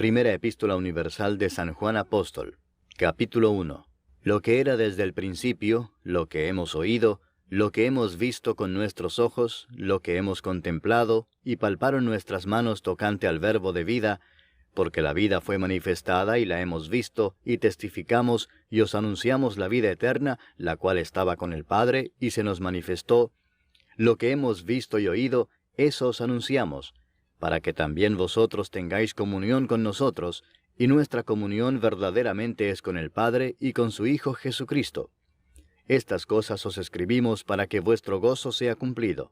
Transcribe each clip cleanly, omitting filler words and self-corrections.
Primera Epístola Universal de San Juan Apóstol, capítulo 1. Lo que era desde el principio, lo que hemos oído, lo que hemos visto con nuestros ojos, lo que hemos contemplado, y palparon nuestras manos tocante al Verbo de vida, porque la vida fue manifestada y la hemos visto, y testificamos, y os anunciamos la vida eterna, la cual estaba con el Padre, y se nos manifestó. Lo que hemos visto y oído, eso os anunciamos, para que también vosotros tengáis comunión con nosotros, y nuestra comunión verdaderamente es con el Padre y con su Hijo Jesucristo. Estas cosas os escribimos para que vuestro gozo sea cumplido.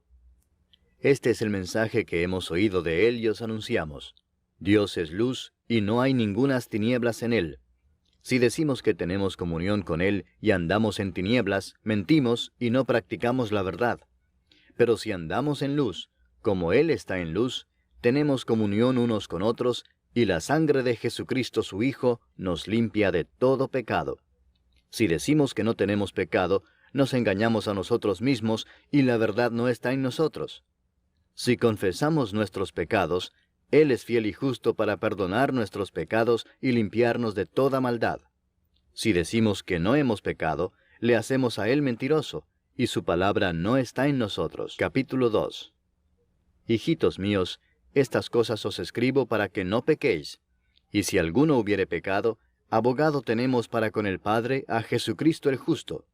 Este es el mensaje que hemos oído de Él y os anunciamos. Dios es luz, y no hay ningunas tinieblas en Él. Si decimos que tenemos comunión con Él y andamos en tinieblas, mentimos y no practicamos la verdad. Pero si andamos en luz, como Él está en luz, tenemos comunión unos con otros, y la sangre de Jesucristo su Hijo nos limpia de todo pecado. Si decimos que no tenemos pecado, nos engañamos a nosotros mismos, y la verdad no está en nosotros. Si confesamos nuestros pecados, Él es fiel y justo para perdonar nuestros pecados y limpiarnos de toda maldad. Si decimos que no hemos pecado, le hacemos a Él mentiroso, y su palabra no está en nosotros. Capítulo 2. Hijitos míos, estas cosas os escribo para que no pequéis. Y si alguno hubiere pecado, abogado tenemos para con el Padre a Jesucristo el justo.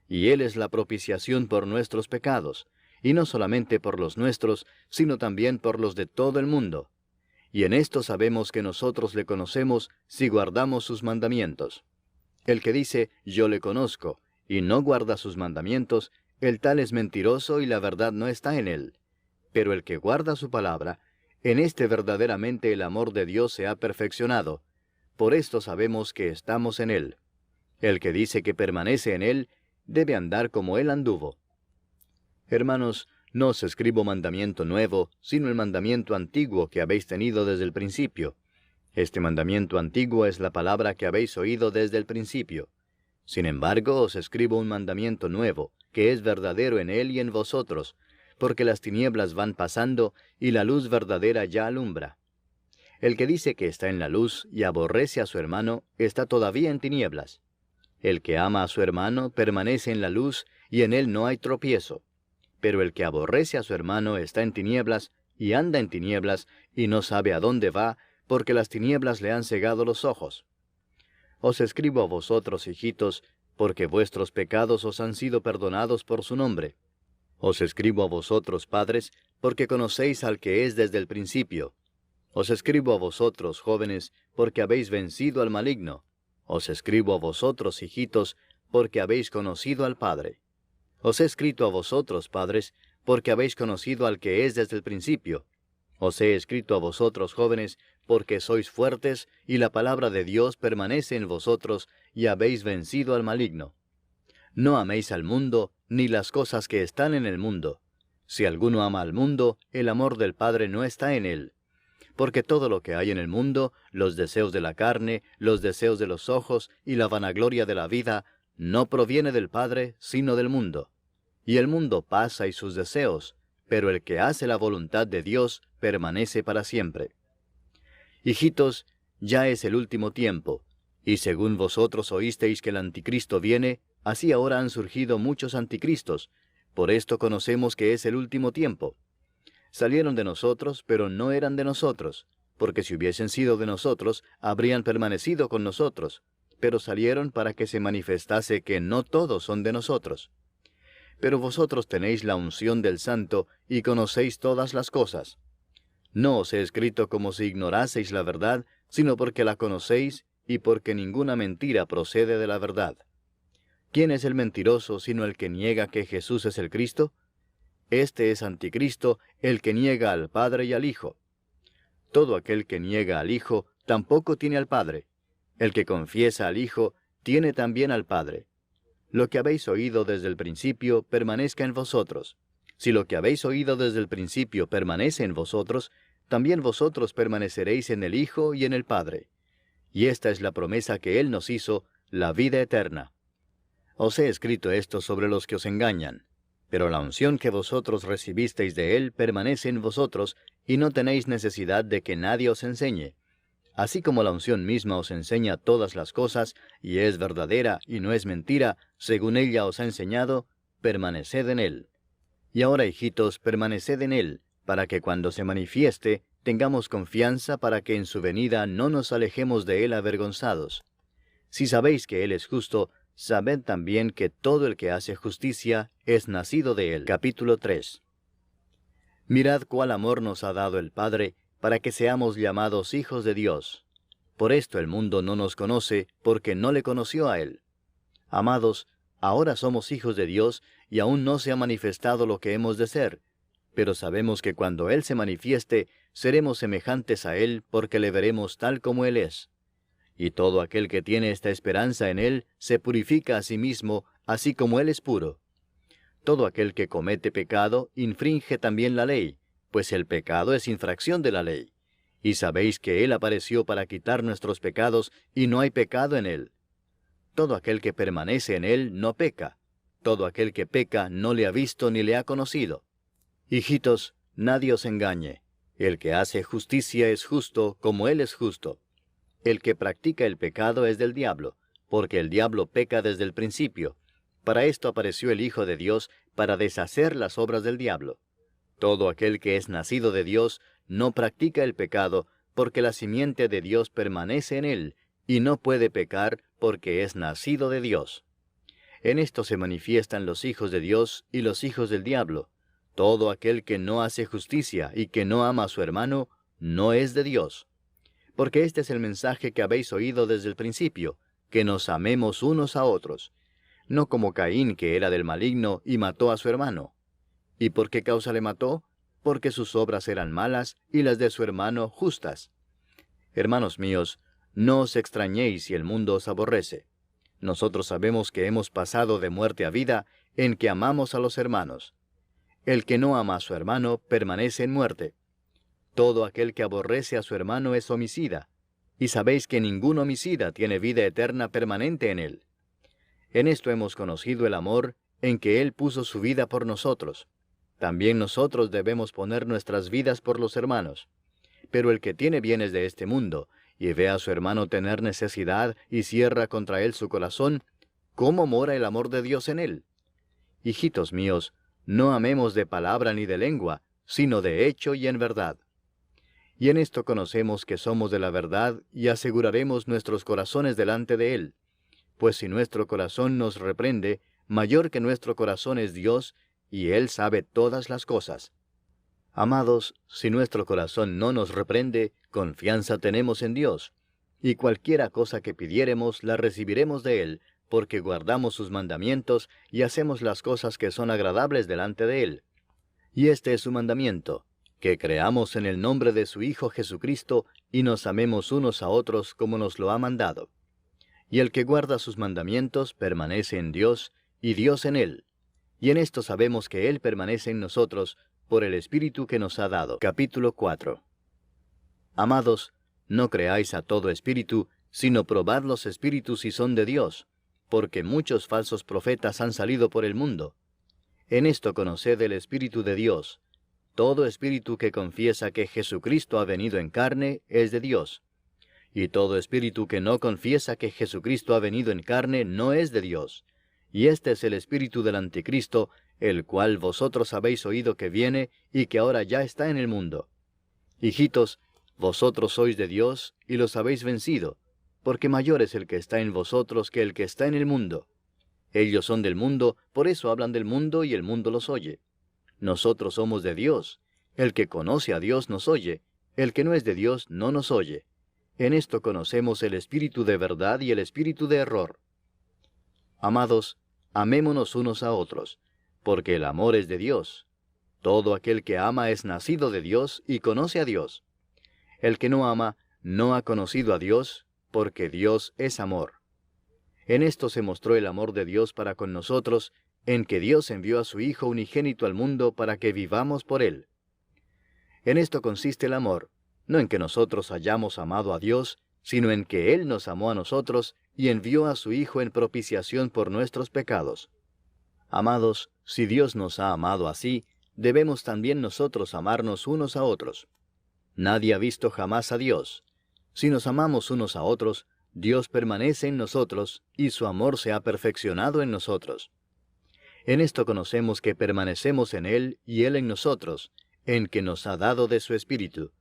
Y Él es la propiciación por nuestros pecados, y no solamente por los nuestros, sino también por los de todo el mundo. Y en esto sabemos que nosotros le conocemos si guardamos sus mandamientos. El que dice, yo le conozco, y no guarda sus mandamientos, el tal es mentiroso y la verdad no está en él. Pero el que guarda su palabra, en este verdaderamente el amor de Dios se ha perfeccionado. Por esto sabemos que estamos en Él. El que dice que permanece en Él, debe andar como Él anduvo. Hermanos, no os escribo mandamiento nuevo, sino el mandamiento antiguo que habéis tenido desde el principio. Este mandamiento antiguo es la palabra que habéis oído desde el principio. Sin embargo, os escribo un mandamiento nuevo, que es verdadero en Él y en vosotros, porque las tinieblas van pasando, y la luz verdadera ya alumbra. El que dice que está en la luz y aborrece a su hermano, está todavía en tinieblas. El que ama a su hermano permanece en la luz, y en él no hay tropiezo. Pero el que aborrece a su hermano está en tinieblas, y anda en tinieblas, y no sabe a dónde va, porque las tinieblas le han cegado los ojos. Os escribo a vosotros, hijitos, porque vuestros pecados os han sido perdonados por su nombre. Os escribo a vosotros, padres, porque conocéis al que es desde el principio. Os escribo a vosotros, jóvenes, porque habéis vencido al maligno. Os escribo a vosotros, hijitos, porque habéis conocido al Padre. Os he escrito a vosotros, padres, porque habéis conocido al que es desde el principio. Os he escrito a vosotros, jóvenes, porque sois fuertes, y la palabra de Dios permanece en vosotros, y habéis vencido al maligno. No améis al mundo, ni las cosas que están en el mundo. Si alguno ama al mundo, el amor del Padre no está en él. Porque todo lo que hay en el mundo, los deseos de la carne, los deseos de los ojos y la vanagloria de la vida, no proviene del Padre, sino del mundo. Y el mundo pasa y sus deseos, pero el que hace la voluntad de Dios permanece para siempre. Hijitos, ya es el último tiempo, y según vosotros oísteis que el anticristo viene, así ahora han surgido muchos anticristos. Por esto conocemos que es el último tiempo. Salieron de nosotros, pero no eran de nosotros, porque si hubiesen sido de nosotros, habrían permanecido con nosotros, pero salieron para que se manifestase que no todos son de nosotros. Pero vosotros tenéis la unción del Santo, y conocéis todas las cosas. No os he escrito como si ignoraseis la verdad, sino porque la conocéis, y porque ninguna mentira procede de la verdad. ¿Quién es el mentiroso sino el que niega que Jesús es el Cristo? Este es anticristo, el que niega al Padre y al Hijo. Todo aquel que niega al Hijo tampoco tiene al Padre. El que confiesa al Hijo tiene también al Padre. Lo que habéis oído desde el principio permanezca en vosotros. Si lo que habéis oído desde el principio permanece en vosotros, también vosotros permaneceréis en el Hijo y en el Padre. Y esta es la promesa que Él nos hizo, la vida eterna. Os he escrito esto sobre los que os engañan. Pero la unción que vosotros recibisteis de Él permanece en vosotros, y no tenéis necesidad de que nadie os enseñe. Así como la unción misma os enseña todas las cosas, y es verdadera y no es mentira, según ella os ha enseñado, permaneced en él. Y ahora, hijitos, permaneced en él, para que cuando se manifieste, tengamos confianza para que en su venida no nos alejemos de él avergonzados. Si sabéis que él es justo, sabed también que todo el que hace justicia es nacido de él. Capítulo 3. Mirad cuál amor nos ha dado el Padre, para que seamos llamados hijos de Dios. Por esto el mundo no nos conoce, porque no le conoció a él. Amados, ahora somos hijos de Dios, y aún no se ha manifestado lo que hemos de ser. Pero sabemos que cuando Él se manifieste, seremos semejantes a Él, porque le veremos tal como Él es. Y todo aquel que tiene esta esperanza en Él, se purifica a sí mismo, así como Él es puro. Todo aquel que comete pecado, infringe también la ley, pues el pecado es infracción de la ley. Y sabéis que Él apareció para quitar nuestros pecados, y no hay pecado en Él. Todo aquel que permanece en Él no peca. Todo aquel que peca no le ha visto ni le ha conocido. Hijitos, nadie os engañe. El que hace justicia es justo, como Él es justo. El que practica el pecado es del diablo, porque el diablo peca desde el principio. Para esto apareció el Hijo de Dios, para deshacer las obras del diablo. Todo aquel que es nacido de Dios no practica el pecado, porque la simiente de Dios permanece en él, y no puede pecar porque es nacido de Dios. En esto se manifiestan los hijos de Dios y los hijos del diablo. Todo aquel que no hace justicia y que no ama a su hermano, no es de Dios. Porque este es el mensaje que habéis oído desde el principio, que nos amemos unos a otros. No como Caín, que era del maligno y mató a su hermano. ¿Y por qué causa le mató? Porque sus obras eran malas y las de su hermano justas. Hermanos míos, no os extrañéis si el mundo os aborrece. Nosotros sabemos que hemos pasado de muerte a vida en que amamos a los hermanos. El que no ama a su hermano permanece en muerte. Todo aquel que aborrece a su hermano es homicida, y sabéis que ningún homicida tiene vida eterna permanente en él. En esto hemos conocido el amor, en que Él puso su vida por nosotros. También nosotros debemos poner nuestras vidas por los hermanos. Pero el que tiene bienes de este mundo, y ve a su hermano tener necesidad y cierra contra él su corazón, ¿cómo mora el amor de Dios en él? Hijitos míos, no amemos de palabra ni de lengua, sino de hecho y en verdad. Y en esto conocemos que somos de la verdad y aseguraremos nuestros corazones delante de Él. Pues si nuestro corazón nos reprende, mayor que nuestro corazón es Dios, y Él sabe todas las cosas. Amados, si nuestro corazón no nos reprende, confianza tenemos en Dios, y cualquiera cosa que pidiéremos la recibiremos de Él, porque guardamos sus mandamientos y hacemos las cosas que son agradables delante de Él. Y este es su mandamiento, que creamos en el nombre de su Hijo Jesucristo, y nos amemos unos a otros como nos lo ha mandado. Y el que guarda sus mandamientos permanece en Dios, y Dios en él. Y en esto sabemos que Él permanece en nosotros, por el Espíritu que nos ha dado. Capítulo 4. Amados, no creáis a todo espíritu, sino probad los espíritus si son de Dios, porque muchos falsos profetas han salido por el mundo. En esto conoced el Espíritu de Dios. Todo espíritu que confiesa que Jesucristo ha venido en carne es de Dios. Y todo espíritu que no confiesa que Jesucristo ha venido en carne no es de Dios. Y este es el espíritu del anticristo, el cual vosotros habéis oído que viene y que ahora ya está en el mundo. Hijitos, vosotros sois de Dios y los habéis vencido, porque mayor es el que está en vosotros que el que está en el mundo. Ellos son del mundo, por eso hablan del mundo y el mundo los oye. Nosotros somos de Dios. El que conoce a Dios nos oye, el que no es de Dios no nos oye. En esto conocemos el espíritu de verdad y el espíritu de error. Amados, amémonos unos a otros, porque el amor es de Dios. Todo aquel que ama es nacido de Dios y conoce a Dios. El que no ama no ha conocido a Dios, porque Dios es amor. En esto se mostró el amor de Dios para con nosotros, en que Dios envió a su Hijo unigénito al mundo para que vivamos por Él. En esto consiste el amor, no en que nosotros hayamos amado a Dios, sino en que Él nos amó a nosotros y envió a su Hijo en propiciación por nuestros pecados. Amados, si Dios nos ha amado así, debemos también nosotros amarnos unos a otros. Nadie ha visto jamás a Dios. Si nos amamos unos a otros, Dios permanece en nosotros, y su amor se ha perfeccionado en nosotros. En esto conocemos que permanecemos en Él y Él en nosotros, en que nos ha dado de su Espíritu.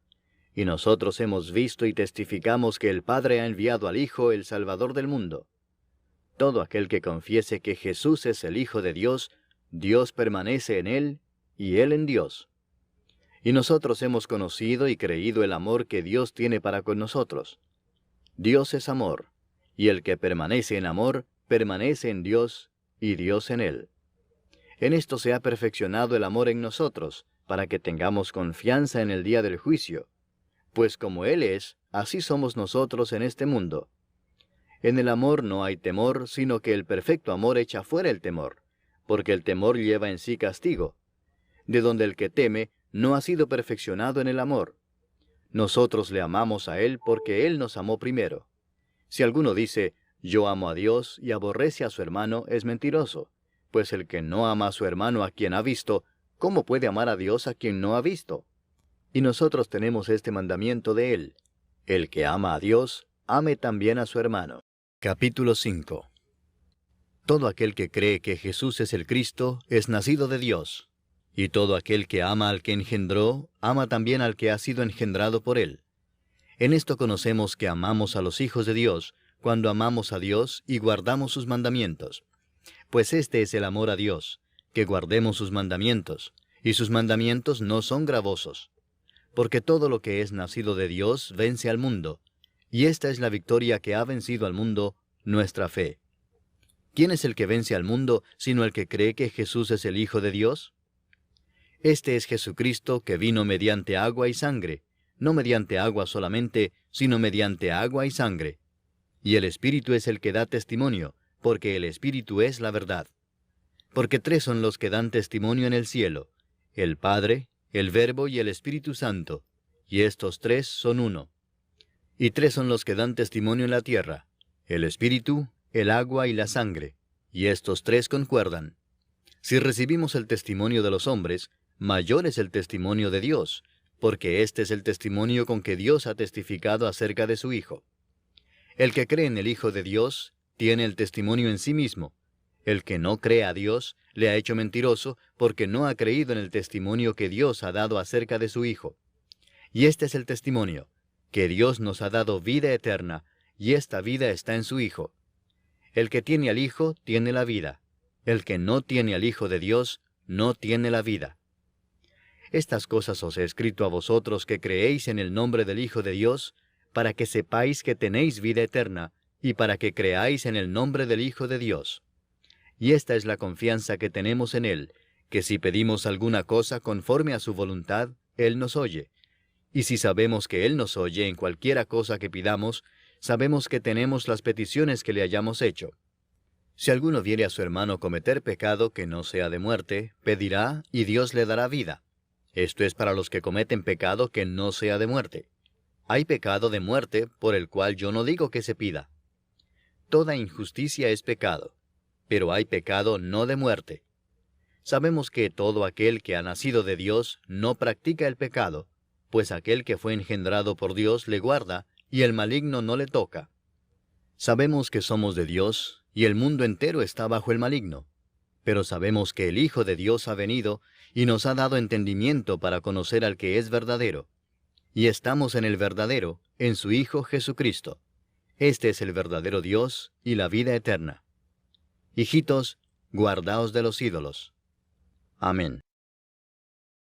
Y nosotros hemos visto y testificamos que el Padre ha enviado al Hijo, el Salvador del mundo. Todo aquel que confiese que Jesús es el Hijo de Dios, Dios permanece en Él, y Él en Dios. Y nosotros hemos conocido y creído el amor que Dios tiene para con nosotros. Dios es amor, y el que permanece en amor, permanece en Dios, y Dios en él. En esto se ha perfeccionado el amor en nosotros, para que tengamos confianza en el día del juicio. Pues como Él es, así somos nosotros en este mundo. En el amor no hay temor, sino que el perfecto amor echa fuera el temor, porque el temor lleva en sí castigo, de donde el que teme no ha sido perfeccionado en el amor. Nosotros le amamos a Él porque Él nos amó primero. Si alguno dice, yo amo a Dios y aborrece a su hermano, es mentiroso, pues el que no ama a su hermano a quien ha visto, ¿cómo puede amar a Dios a quien no ha visto? Y nosotros tenemos este mandamiento de Él: el que ama a Dios, ame también a su hermano. Capítulo 5. Todo aquel que cree que Jesús es el Cristo, es nacido de Dios. Y todo aquel que ama al que engendró, ama también al que ha sido engendrado por Él. En esto conocemos que amamos a los hijos de Dios, cuando amamos a Dios y guardamos sus mandamientos. Pues este es el amor a Dios, que guardemos sus mandamientos, y sus mandamientos no son gravosos. Porque todo lo que es nacido de Dios vence al mundo, y esta es la victoria que ha vencido al mundo, nuestra fe. ¿Quién es el que vence al mundo, sino el que cree que Jesús es el Hijo de Dios? Este es Jesucristo, que vino mediante agua y sangre, no mediante agua solamente, sino mediante agua y sangre. Y el Espíritu es el que da testimonio, porque el Espíritu es la verdad. Porque tres son los que dan testimonio en el cielo: el Padre, el Verbo y el Espíritu Santo, y estos tres son uno. Y tres son los que dan testimonio en la tierra: el Espíritu, el agua y la sangre, y estos tres concuerdan. Si recibimos el testimonio de los hombres, mayor es el testimonio de Dios, porque este es el testimonio con que Dios ha testificado acerca de su Hijo. El que cree en el Hijo de Dios tiene el testimonio en sí mismo. El que no cree a Dios le ha hecho mentiroso, porque no ha creído en el testimonio que Dios ha dado acerca de su Hijo. Y este es el testimonio, que Dios nos ha dado vida eterna, y esta vida está en su Hijo. El que tiene al Hijo tiene la vida. El que no tiene al Hijo de Dios no tiene la vida. Estas cosas os he escrito a vosotros que creéis en el nombre del Hijo de Dios, para que sepáis que tenéis vida eterna, y para que creáis en el nombre del Hijo de Dios. Y esta es la confianza que tenemos en Él, que si pedimos alguna cosa conforme a su voluntad, Él nos oye. Y si sabemos que Él nos oye en cualquiera cosa que pidamos, sabemos que tenemos las peticiones que le hayamos hecho. Si alguno viere a su hermano cometer pecado que no sea de muerte, pedirá, y Dios le dará vida. Esto es para los que cometen pecado que no sea de muerte. Hay pecado de muerte, por el cual yo no digo que se pida. Toda injusticia es pecado, pero hay pecado no de muerte. Sabemos que todo aquel que ha nacido de Dios no practica el pecado, pues aquel que fue engendrado por Dios le guarda, y el maligno no le toca. Sabemos que somos de Dios, y el mundo entero está bajo el maligno. Pero sabemos que el Hijo de Dios ha venido, y nos ha dado entendimiento para conocer al que es verdadero. Y estamos en el verdadero, en su Hijo Jesucristo. Este es el verdadero Dios y la vida eterna. Hijitos, guardaos de los ídolos. Amén.